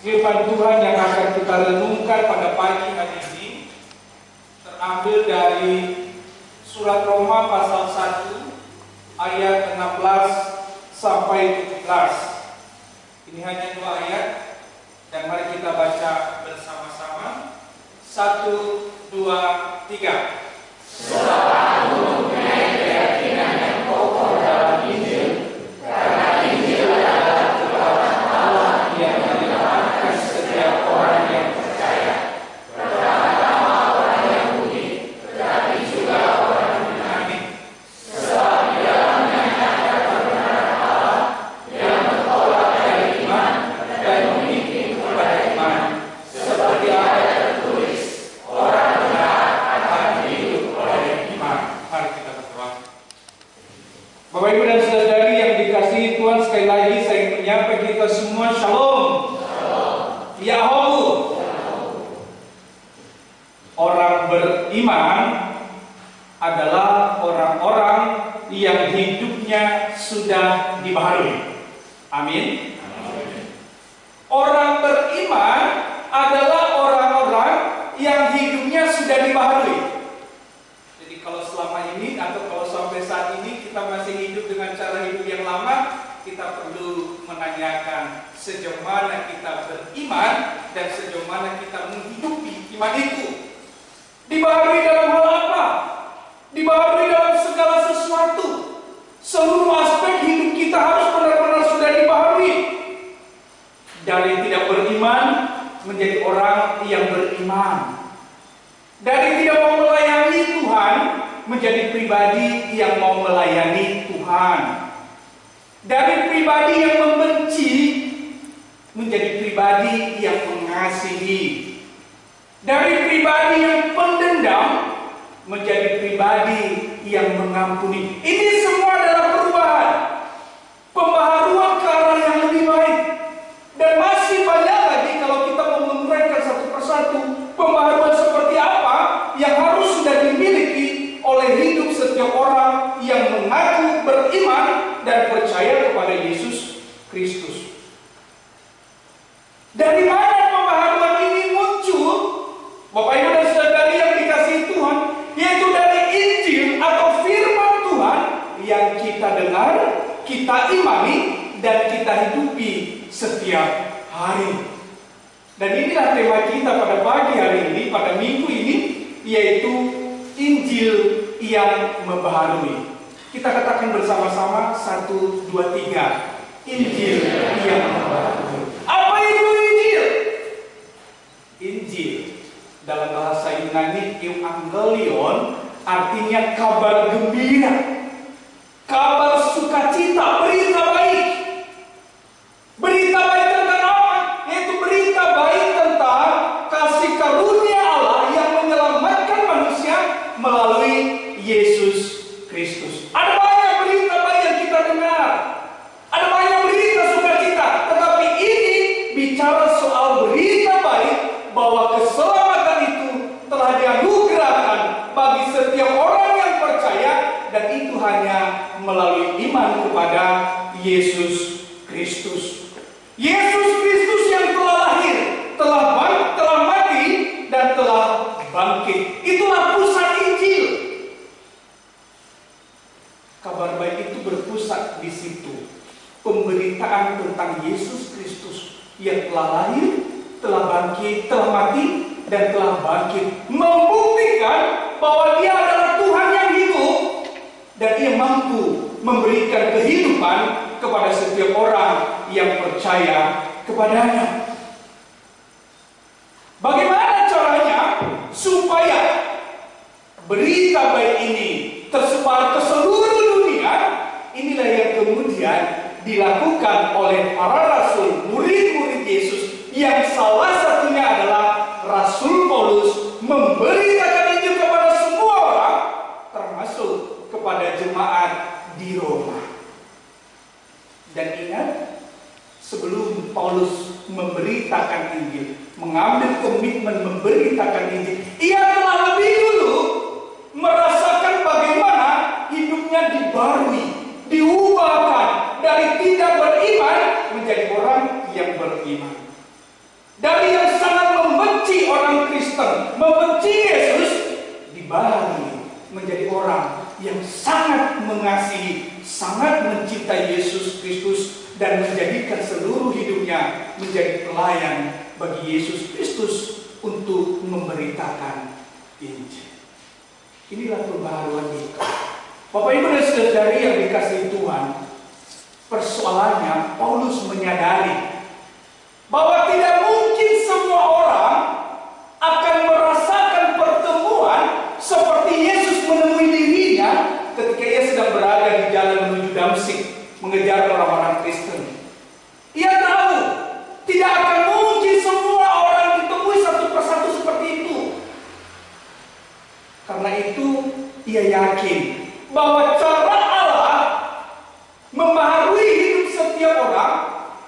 Firman Tuhan yang akan kita renungkan pada pagi hari ini terambil dari surat Roma pasal 1 ayat 16 sampai 17. Ini hanya 2 ayat dan mari kita baca bersama-sama. 1, 2, 3. Sebab aku mempunyai keyakinan yang kokoh dalam Injil, karena Injil adalah kekuatan Allah yang menyelamatkan setiap orang yang percaya, pertama-tama orang Yahudi, tetapi juga orang Yunani. Sebab di dalamnya nyata kebenaran Allah yang menolak dari iman dan memimpin kepada iman, seperti apa tertulis, orang benar akan hidup oleh iman. Mari kita berdoa. Bapak Ibu dan saudari yang dikasihi Tuhan, sekali lagi saya ingin menyapa kita semua shalom. Yahowu. Orang beriman adalah orang-orang yang hidupnya sudah dibaharui. Amin. Orang beriman adalah orang-orang yang hidupnya sudah dibaharui. Jadi kalau selama ini atau kalau sampai saat ini kita masih hidup dengan cara hidup yang lama, kita perlu menanyakan sejauh mana kita beriman dan sejauh mana kita menghidupi iman itu. Dibaharui dalam hal apa? Dibaharui dalam segala sesuatu. Seluruh aspek hidup kita harus benar-benar sudah dibaharui. Dari tidak beriman menjadi orang yang beriman. Dari tidak mau melayani Tuhan menjadi pribadi yang mau melayani Tuhan. Dari pribadi yang membenci menjadi pribadi yang mengasihi. Dari pribadi yang pendendam menjadi pribadi yang mengampuni. Ini semua adalah perubahan, pembaharuan ke arah yang lebih baik. Dan masih banyak lagi kalau kita mau menguraikan satu persatu pembaharuan seperti apa yang harus sudah dimiliki oleh hidup setiap orang yang mengaku beriman dan percaya kepada Yesus Kristus. Dari mana pembaharuan ini muncul? Bapak Ibu dan saudari yang dikasihi Tuhan, yaitu dari Injil atau firman Tuhan yang kita dengar, kita imani, dan kita hidupi setiap hari. Dan inilah tema kita pada pagi hari ini, pada minggu ini, yaitu Injil yang membaharui. Kita katakan bersama-sama 1, 2, 3. Injil yang membaharui. Apa itu Injil? Injil dalam bahasa Yunani Evangelion artinya kabar gembira, kabar sukacita, berita baik. Berita baik tentang apa? Yaitu berita baik tentang kasih karunia Allah yang menyelamatkan manusia melalui Yesus Kristus. Ada banyak berita baik yang kita dengar. Ada banyak berita sukacita. Tetapi ini bicara soal berita baik bahwa keselamatan itu telah dianugerahkan bagi setiap orang yang percaya, dan itu hanya melalui iman kepada Yesus Kristus. Yesus Kristus yang telah lahir, telah mati, dan telah bangkit. Itulah pusat Injil. Kabar baik itu berpusat di situ. Pemberitaan tentang Yesus Kristus yang telah lahir, telah bangkit, telah mati, dan telah bangkit, membuktikan bahwa Dia adalah Tuhan yang hidup dan Ia mampu memberikan kehidupan kepada setiap orang yang percaya kepadanya. Bagaimana caranya supaya berita baik ini tersebar ke seluruh dunia? Inilah yang kemudian dilakukan oleh para rasul, murid-murid Yesus, yang salah satunya adalah Rasul Paulus, memberitakan Injil kepada semua orang, termasuk kepada jemaat di Roma. Dan ingat, sebelum Paulus memberitakan Injil, mengambil komitmen memberitakan Injil, ia telah lebih dulu merasakan bagaimana hidupnya dibarui, diubahkan dari tidak beriman menjadi orang yang beriman. Kristen, membenci Yesus, dibaharui menjadi orang yang sangat mengasihi, sangat mencintai Yesus Kristus, dan menjadikan seluruh hidupnya menjadi pelayan bagi Yesus Kristus untuk memberitakan Injil. Inilah pembaharuan itu. Bapak Ibu dan Saudari yang dikasihi Tuhan, persoalannya Paulus menyadari bahwa tidak mungkin semua orang akan merasakan pertemuan seperti Yesus menemui dirinya ketika ia sedang berada di jalan menuju Damsyik mengejar orang-orang Kristen. Ia tahu tidak akan mungkin semua orang ditemui satu persatu seperti itu. Karena itu ia yakin bahwa cara Allah membaharui hidup setiap orang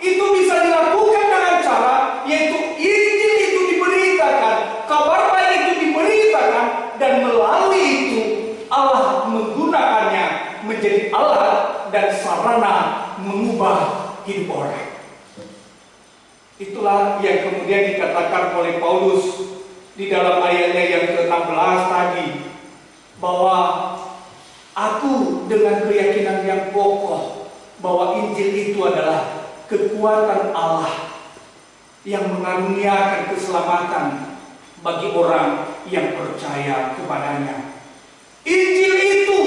itu bisa dilakukan dengan cara, yaitu Injil itu diberitakan, kabar baik itu diberitakan, dan melalui itu Allah menggunakannya menjadi alat dan sarana mengubah hidup orang. Itulah yang kemudian dikatakan oleh Paulus di dalam ayatnya yang ke-16 tadi, bahwa aku dengan keyakinan yang kokoh bahwa Injil itu adalah kekuatan Allah yang mengaruniakan keselamatan bagi orang yang percaya kepadanya. Injil itu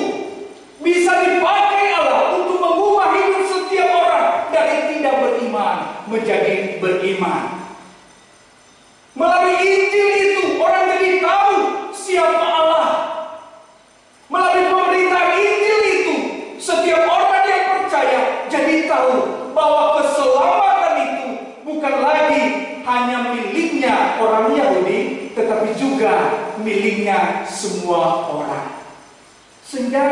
bisa dipakai Allah untuk mengubah hidup setiap orang dari tidak beriman menjadi beriman. Melalui Injil itu orang jadi tahu siapa Allah. Melalui pemberitaan Injil itu setiap orang yang percaya jadi tahu bahwa keselamatan itu bukan lagi hanya miliknya orang Yahudi, tetapi juga miliknya semua orang. Sehingga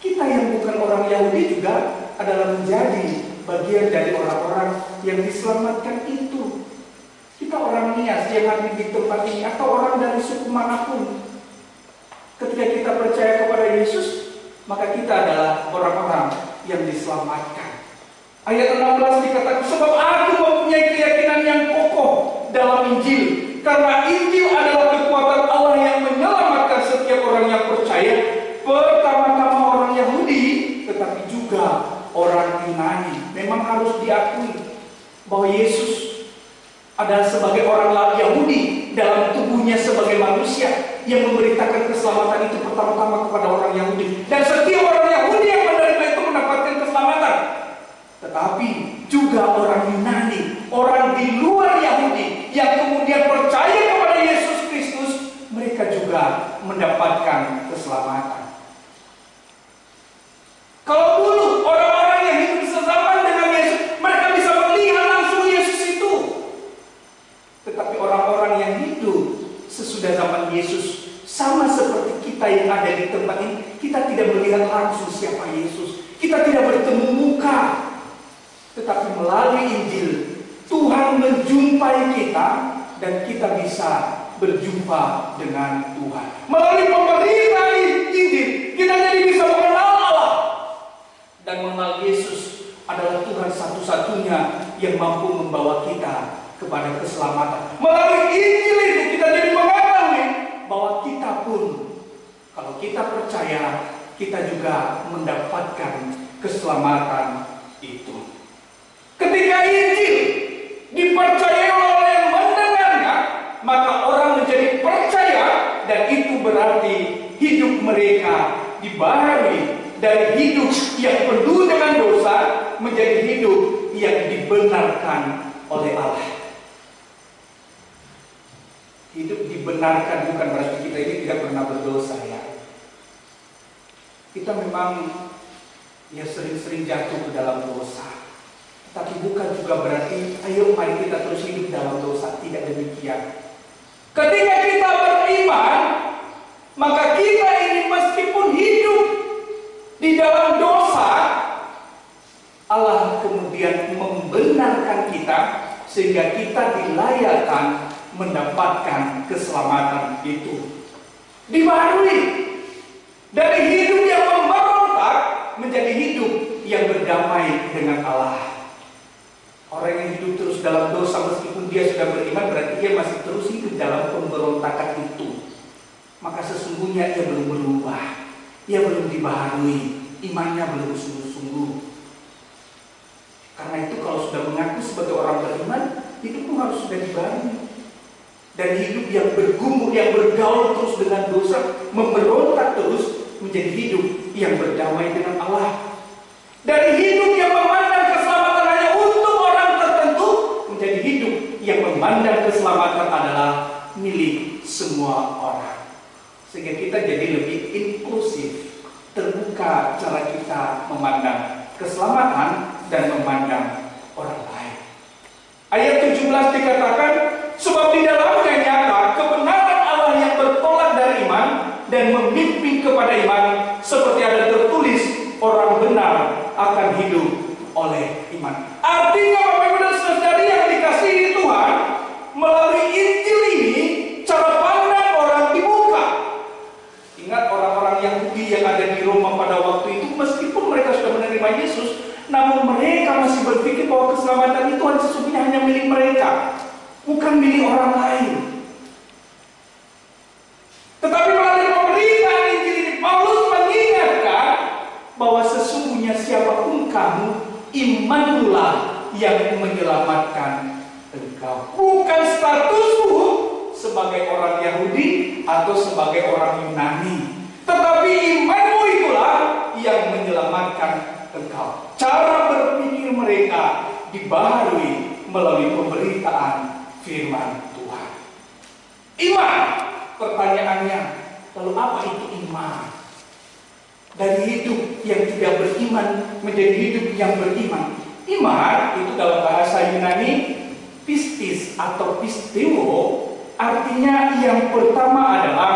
kita yang bukan orang Yahudi juga adalah menjadi bagian dari orang-orang yang diselamatkan itu. Kita orang Nias yang hadir di tempat ini atau orang dari suku manapun, ketika kita percaya kepada Yesus, maka kita adalah orang-orang yang diselamatkan. Ayat 16 dikatakan, sebab aku mempunyai keyakinan yang kokoh dalam Injil, karena Injil adalah kekuatan Allah yang menyelamatkan setiap orang yang percaya, pertama-tama orang Yahudi, tetapi juga orang Yunani. Memang harus diakui bahwa Yesus adalah sebagai orang Yahudi dalam tubuhnya sebagai manusia yang memberitakan keselamatan itu pertama-tama kepada orang Yahudi. Dan setiap orang Yahudi yang menerima itu mendapatkan keselamatan. Tetapi juga orang Yunani, orang di luar Yahudi yang kemudian percaya kepada Yesus Kristus, mereka juga mendapatkan keselamatan. Kalau dulu orang-orang yang hidup sezaman dengan Yesus, mereka bisa melihat langsung Yesus itu. Tetapi orang-orang yang hidup sesudah zaman Yesus, sama seperti kita yang ada di tempat ini, kita tidak melihat langsung siapa Yesus. Kita tidak bertemu muka. Tetapi melalui Injil, Tuhan menjumpai kita dan kita bisa berjumpa dengan Tuhan. Melalui pemberitaan Injil, kita jadi bisa mengenal Allah dan mengenal Yesus adalah Tuhan satu-satunya yang mampu membawa kita kepada keselamatan. Melalui Injil itu kita jadi mengetahui bahwa kita pun, kalau kita percaya, kita juga mendapatkan keselamatan itu. Ketika Injil dipercayai oleh yang mendengarnya, maka orang menjadi percaya, dan itu berarti hidup mereka dibaharui dari hidup yang penuh dengan dosa menjadi hidup yang dibenarkan oleh Allah. Hidup dibenarkan bukan berarti kita ini tidak pernah berdosa, ya. Kita memang ya sering-sering jatuh ke dalam dosa. Tapi bukan juga berarti ayo mari kita terus hidup dalam dosa. Tidak demikian. Ketika kita beriman, maka kita ini meskipun hidup di dalam dosa, Allah kemudian membenarkan kita sehingga kita dilayakkan mendapatkan keselamatan itu. Dibaharui dari hidup yang memberontak menjadi hidup yang berdamai dengan Allah. Orang yang hidup terus dalam dosa meskipun dia sudah beriman, berarti dia masih terus hidup dalam pemberontakan itu. Maka sesungguhnya ia belum berubah, ia belum dibaharui, imannya belum sungguh-sungguh. Karena itu kalau sudah mengaku sebagai orang beriman, hidupmu harus sudah dibaharui. Dan hidup yang bergumul, yang bergaul terus dengan dosa, memberontak terus, menjadi hidup yang berdamai dengan Allah. Dari hidup yang memandang keselamatan hanya untuk orang tertentu, menjadi hidup yang memandang keselamatan adalah milik semua orang. Sehingga kita jadi lebih inklusif, terbuka cara kita memandang keselamatan dan memandang orang lain. Ayat 17 dikatakan, sebab di dalamnya nyata kebenaran Allah yang bertolak dari iman dan memimpin kepada iman, seperti ada tertulis, orang benar akan hidup oleh iman. Artinya Bapak Ibu dan Saudara yang dikasihi Tuhan, melalui Injil ini cara pandang orang dibuka. Ingat orang-orang Yahudi yang ada di Roma pada waktu itu, meskipun mereka sudah menerima Yesus, namun mereka masih berpikir bahwa keselamatan itu sesungguhnya hanya milik mereka, bukan milik orang lain. Tetapi melalui pemberitaan Injil ini, Paulus mengingatkan bahwa sesungguhnya siapapun kamu, imanlah yang menyelamatkan engkau. Bukan statusmu sebagai orang Yahudi atau sebagai orang Yunani, tetapi imanmu itulah yang menyelamatkan engkau. Cara berpikir mereka dibaharui melalui pemberitaan firman Tuhan. Iman, pertanyaannya, lalu apa itu iman? Dari hidup yang tidak beriman menjadi hidup yang beriman. Iman itu dalam bahasa Yunani pistis atau pisteo, artinya yang pertama adalah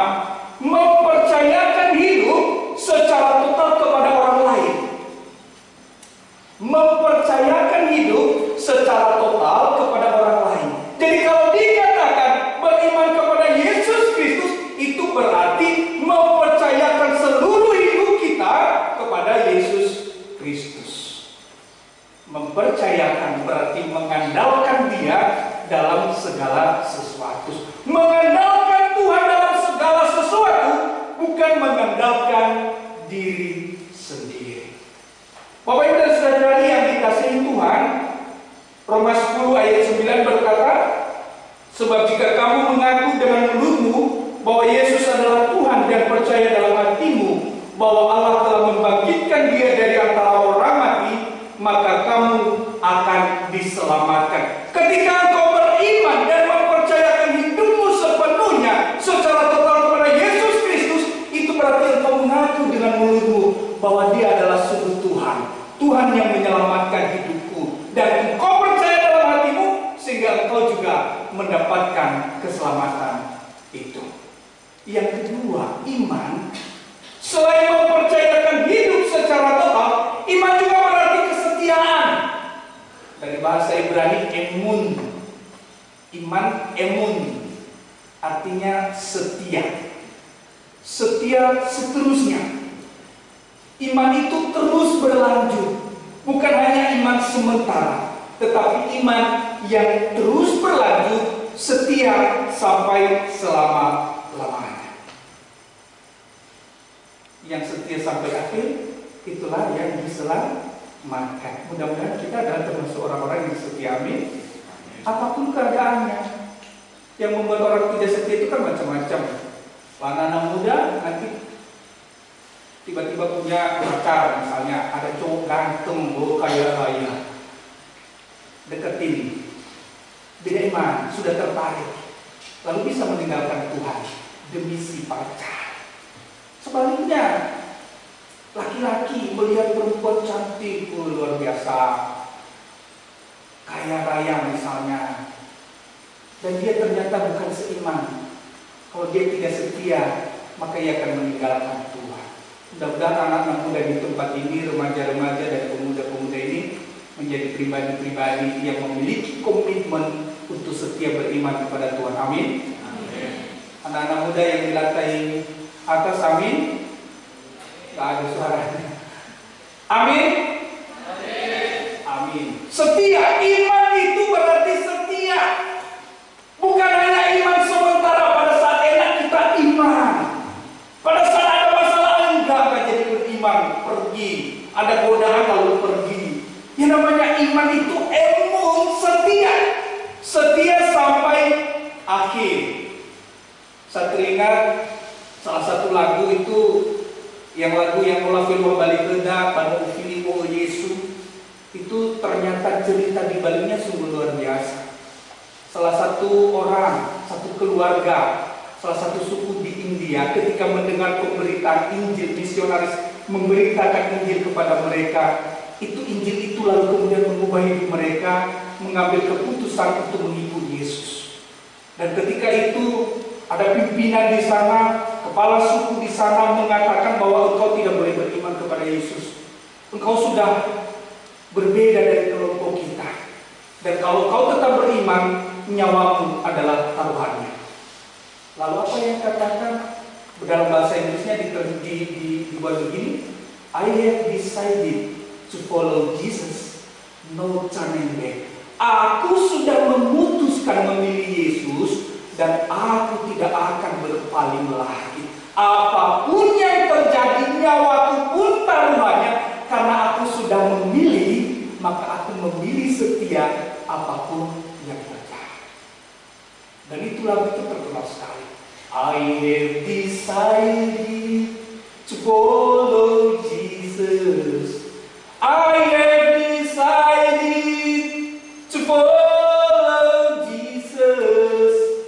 mempercayakan hidup secara total kepada orang lain. Mempercayakan hidup secara total kepada orang lain. Jadi kalau dikatakan beriman kepada Yesus Kristus, itu berarti mempercayakan seluruh hidup kita kepada Yesus Kristus. Mempercayakan berarti mengandalkan Dia dalam segala sesuatu. Mengandalkan Tuhan dalam segala sesuatu, bukan mengandalkan diri sendiri. Bapak Ibu dan Saudara yang dikasihi Tuhan, Roma 10 ayat 9 berkata, sebab jika kamu mengaku dengan mulutmu bahwa Yesus adalah Tuhan dan percaya dalam hatimu bahwa Allah telah membangkitkan Dia dari antara orang mati, maka kamu akan diselamatkan. Ketika engkau beriman dan mempercayakan hidupmu sepenuhnya secara total kepada Yesus Kristus, itu berarti engkau mengaku dengan mulutmu bahwa Dia adalah sungguh Tuhan, Tuhan yang menyelamatkan hidupku, dan engkau percaya dalam hatimu sehingga engkau juga mendapatkan keselamatan itu. Yang kedua, iman selain mempercayakan hidup secara total, iman juga berarti kesetiaan. Dari bahasa Ibrani emun, iman emun artinya setia. Setia seterusnya. Iman itu terus berlanjut, bukan hanya iman sementara, tetapi iman yang terus berlanjut, setia sampai selama-lamanya. Yang setia sampai akhir, itulah yang diselamatkan. Mudah-mudahan kita adalah termasuk orang-orang yang setia, amin. Apapun keadaannya. Yang membuat orang tidak setia itu kan macam-macam. Anak-anak muda nanti tiba-tiba punya pacar, misalnya ada cowok ganteng, kaya raya, deketin, beda iman, sudah tertarik, lalu bisa meninggalkan Tuhan demi si pacar. Sebaliknya, laki-laki melihat perempuan cantik, luar biasa, kaya raya misalnya, dan dia ternyata bukan seiman. Kalau dia tidak setia, maka ia akan meninggalkan Tuhan. Mudah-mudahan anak-anak muda di tempat ini, remaja-remaja dan pemuda-pemuda ini menjadi pribadi-pribadi yang memiliki komitmen untuk setia beriman kepada Tuhan. Amin. Anak-anak muda yang di lantai atas, amin. Gak ada suaranya. Amin. Amin. Setia, iman itu berarti akhir. Saya teringat salah satu lagu itu, lagu yang Ola Firman balik kena pada Filipo Yesus, itu ternyata cerita di baliknya sungguh luar biasa. Salah satu orang, satu keluarga, salah satu suku di India ketika mendengar pemberitaan Injil, misionaris memberitakan Injil kepada mereka, itu Injil itu lalu kemudian mengubah hidup mereka, mengambil keputusan untuk mengikuti Yesus. Dan ketika itu ada pimpinan di sana, kepala suku di sana mengatakan bahwa engkau tidak boleh beriman kepada Yesus. Engkau sudah berbeda dari kelompok kita. Dan kalau kau tetap beriman, nyawamu adalah taruhannya. Lalu apa yang katakan dalam bahasa Inggrisnya dibuat begini, I have decided to follow Jesus, no turning back. Aku sudah memutuskan memilih Yesus dan aku tidak akan berpaling lagi. Apapun yang terjadi, nyawaku pun taruhannya, karena aku sudah memilih, maka aku memilih setia apapun yang terjadi. Dan itu lagu itu terkenal sekali. I have decided to follow Jesus. I have decided to follow Jesus.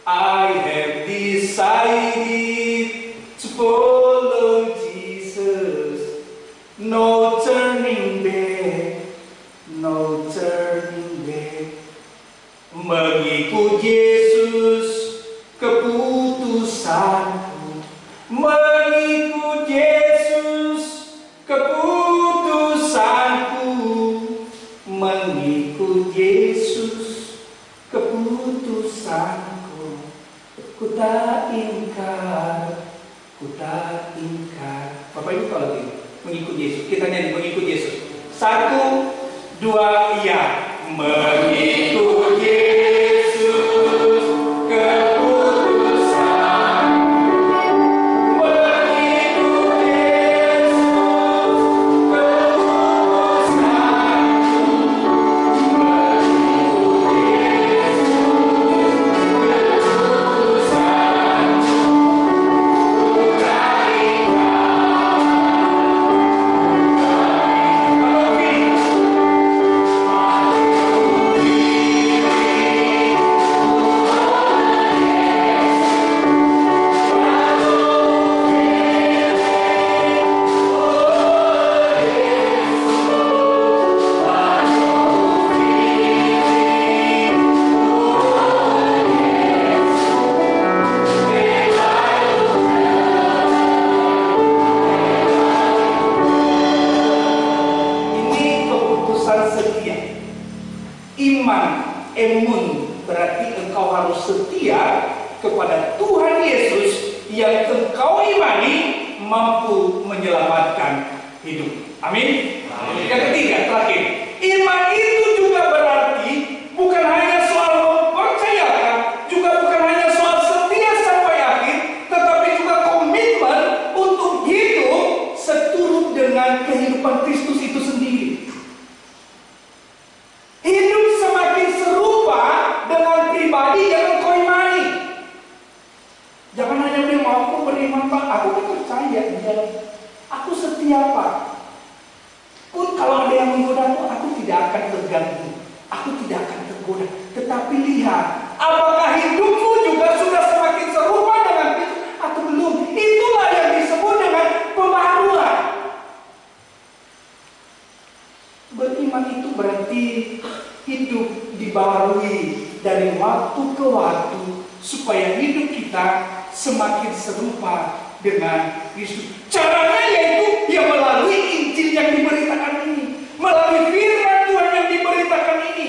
I have decided to follow Jesus. No turning back, no turning back. Mengikut Yesus keputusanku, mengikut Yesus keputusanku, mengikut Yesus keputusanku. Ku tak ingkar, ku tak ingkar. Bapak Ibu kalau gitu, mengikut Yesus. Kita nyanyi mengikut Yesus. 1, 2, iya. Mengikut Yesus keputusan, mengikut Yesus keputusanku, mengikut Yesus keputusanku. Ku tak emun, berarti engkau harus setia kepada Tuhan Yesus yang engkau imani mampu menyelamatkan hidup. Amin. Yang ketiga, terakhir, iman itu juga berarti bukan hanya soal mempercayakan, juga bukan hanya soal setia sampai akhir, tetapi juga komitmen untuk hidup seturut dengan kehidupan Kristus itu sendiri. Hidup semakin serupa dengan pribadi yang engkau imani. Jangan hanya bilang, aku beriman Pak, aku kan percaya di dalam, aku setia Pak. Pun kalau ada yang menggoda aku tidak akan terganggu, aku tidak akan tergoda. Tetapi lihat, apakah hidupmu juga sudah semakin serupa dengan Kristus atau belum? Itulah yang disebut dengan pembaharuan. Beriman itu berarti hidup dibaharui dari waktu ke waktu supaya hidup kita semakin serupa dengan Kristus. Caranya yaitu ya melalui Injil yang diberitakan ini, melalui firman Tuhan yang diberitakan ini.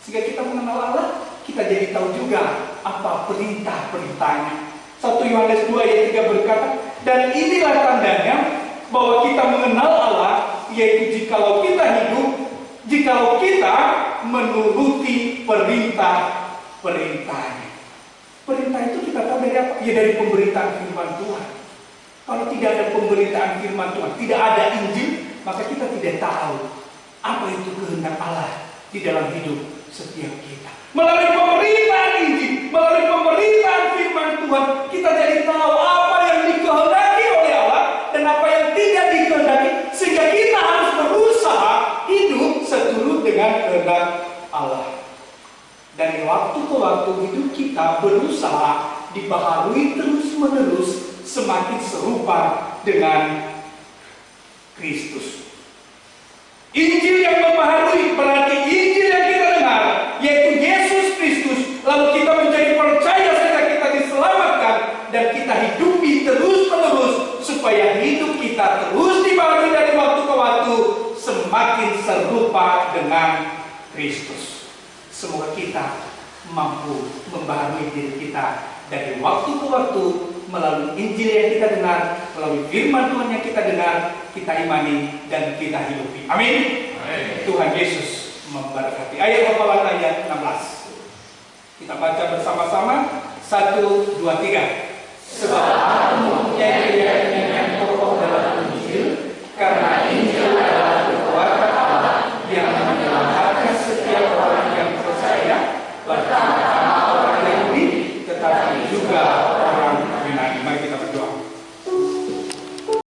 Sehingga kita mengenal Allah, kita jadi tahu juga apa perintah-perintahnya. 1 Yohanes 2 ayat 3 berkata, dan inilah tandanya bahwa kita mengenal Allah, yaitu jikalau kita hidup, jikalau kita menuruti perintah-perintahnya. Perintah itu kita tahu dari apa? Ya dari pemberitaan firman Tuhan. Kalau tidak ada pemberitaan firman Tuhan, tidak ada Injil, maka kita tidak tahu apa itu kehendak Allah di dalam hidup setiap kita. Melalui pemberitaan Injil, melalui pemberitaan firman Tuhan, kita jadi tahu apa yang dikehendaki oleh Allah dan apa yang tidak dikehendaki, sehingga kita harus berusaha hidup seturut dengan kehendak Allah. Dari waktu ke waktu hidup kita berusaha dibaharui terus-menerus semakin serupa dengan Kristus. Injil yang membaharui berarti Injil yang kita dengar, yaitu Yesus Kristus, lalu kita menjadi percaya sehingga kita diselamatkan dan kita hidupi terus-menerus supaya hidup kita terus dibaharui dari waktu ke waktu semakin serupa dengan Kristus. Semoga kita mampu membaharui diri kita dari waktu ke waktu melalui Injil yang kita dengar, melalui firman Tuhan yang kita dengar, kita imani dan kita hidupi. Amin. Amin. Tuhan Yesus memberkati. Ayat hafalan ayat 16. Kita baca bersama-sama. 1, 2, 3. Sebab